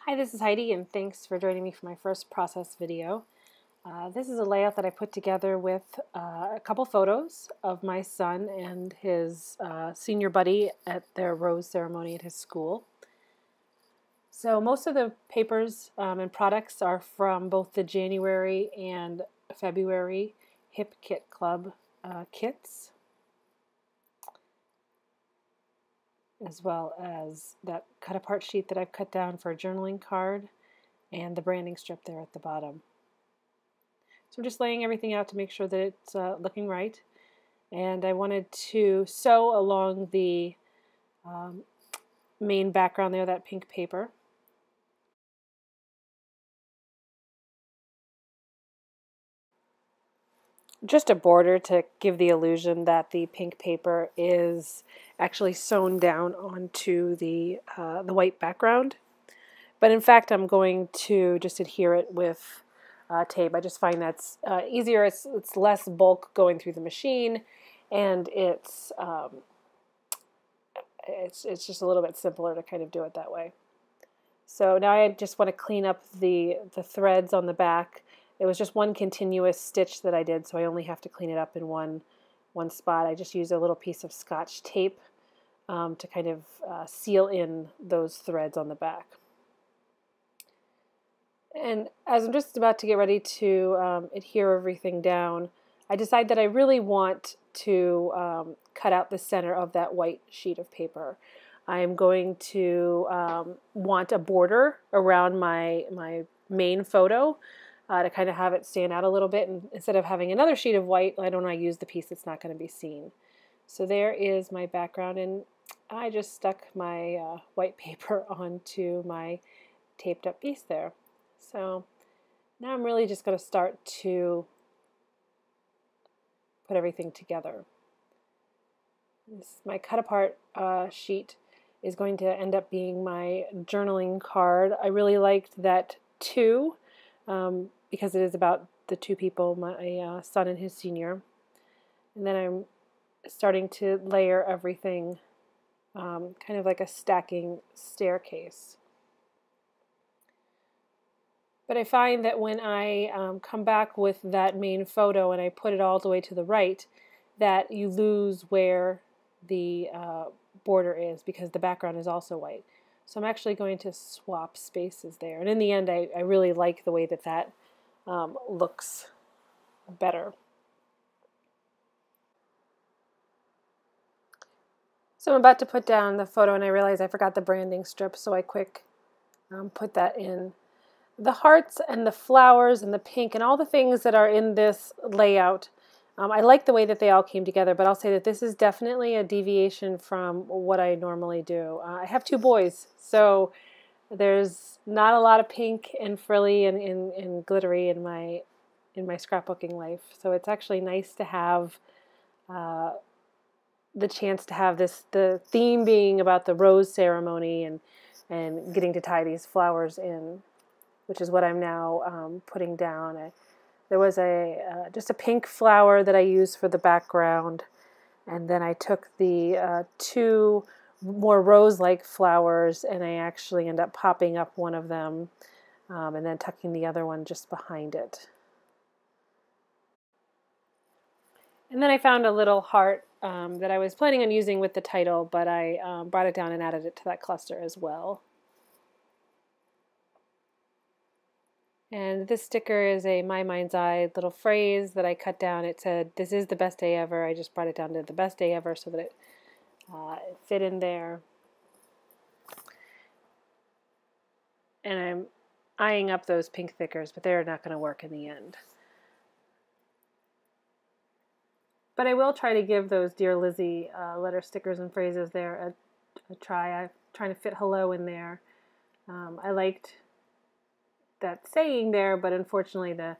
Hi, this is Heidi, and thanks for joining me for my first process video. This is a layout that I put together with a couple photos of my son and his senior buddy at their rose ceremony at his school. So most of the papers and products are from both the January and February Hip Kit Club kits, as well as that cut-apart sheet that I've cut down for a journaling card and the branding strip there at the bottom. So I'm just laying everything out to make sure that it's looking right. And I wanted to sew along the main background there, that pink paper. Just a border to give the illusion that the pink paper is actually sewn down onto the white background. But in fact, I'm going to just adhere it with tape. I just find that's easier. It's less bulk going through the machine, and it's just a little bit simpler to kind of do it that way. So now I just want to clean up the threads on the back. It was just one continuous stitch that I did, so I only have to clean it up in one spot. I just used a little piece of Scotch tape to kind of seal in those threads on the back. And as I'm just about to get ready to adhere everything down, I decide that I really want to cut out the center of that white sheet of paper. I am going to want a border around my main photo to kind of have it stand out a little bit. And instead of having another sheet of white, why don't I use the piece that's not going to be seen? So there is my background, and I just stuck my white paper onto my taped up piece there. So now I'm really just going to start to put everything together. My cut apart sheet is going to end up being my journaling card. I really liked that too because it is about the two people, my son and his senior. And then I'm starting to layer everything kind of like a stacking staircase. But I find that when I come back with that main photo and I put it all the way to the right, that you lose where the border is because the background is also white. So I'm actually going to swap spaces there. And in the end, I really like the way that looks better. So I'm about to put down the photo, and I realize I forgot the branding strip, so I quick put that in. The hearts and the flowers and the pink and all the things that are in this layout, I like the way that they all came together, but I'll say that this is definitely a deviation from what I normally do. I have two boys, so there's not a lot of pink and frilly and glittery in my scrapbooking life. So it's actually nice to have the chance to have the theme being about the rose ceremony and getting to tie these flowers in, which is what I'm now putting down. There was just a pink flower that I used for the background, and then I took the two more rose-like flowers, and I actually end up popping up one of them and then tucking the other one just behind it. And then I found a little heart that I was planning on using with the title, but I brought it down and added it to that cluster as well. And this sticker is a My Mind's Eye little phrase that I cut down. It said, "This is the best day ever." I just brought it down to the best day ever so that it fit in there. And I'm eyeing up those pink thickers, but they're not going to work in the end. But I will try to give those Dear Lizzie letter stickers and phrases there a try. I'm trying to fit hello in there. I liked that saying there, but unfortunately the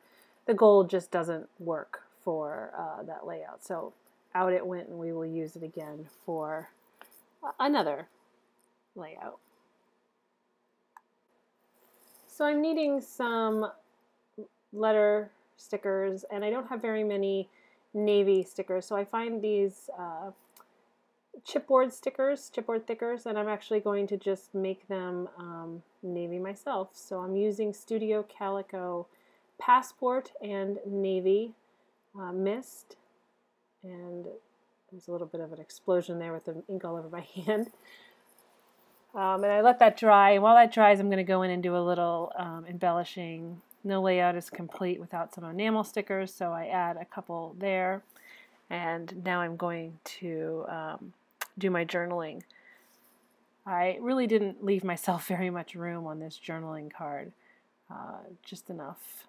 gold just doesn't work for that layout. So out it went, and we will use it again for another layout. So I'm needing some letter stickers, and I don't have very many navy stickers, so I find these chipboard stickers, chipboard thickers, and I'm actually going to just make them navy myself. So I'm using Studio Calico Passport and Navy Mist, and there's a little bit of an explosion there with the ink all over my hand. And I let that dry. While that dries, I'm going to go in and do a little embellishing. No layout is complete without some enamel stickers, so I add a couple there. And now I'm going to do my journaling. I really didn't leave myself very much room on this journaling card, just enough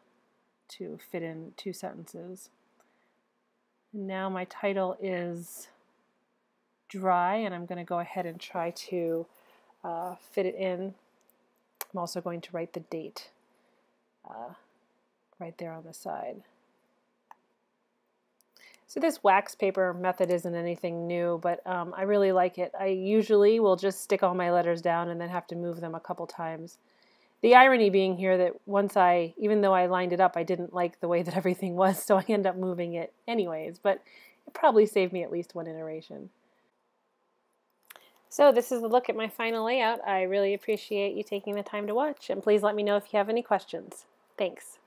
to fit in 2 sentences. And now my title is Dry, and I'm going to go ahead and try to fit it in. I'm also going to write the date right there on the side. So this wax paper method isn't anything new, but I really like it. I usually will just stick all my letters down and then have to move them a couple times. The irony being here that even though I lined it up, I didn't like the way that everything was, so I end up moving it anyways, but it probably saved me at least 1 iteration. So this is a look at my final layout. I really appreciate you taking the time to watch, and please let me know if you have any questions. Thanks.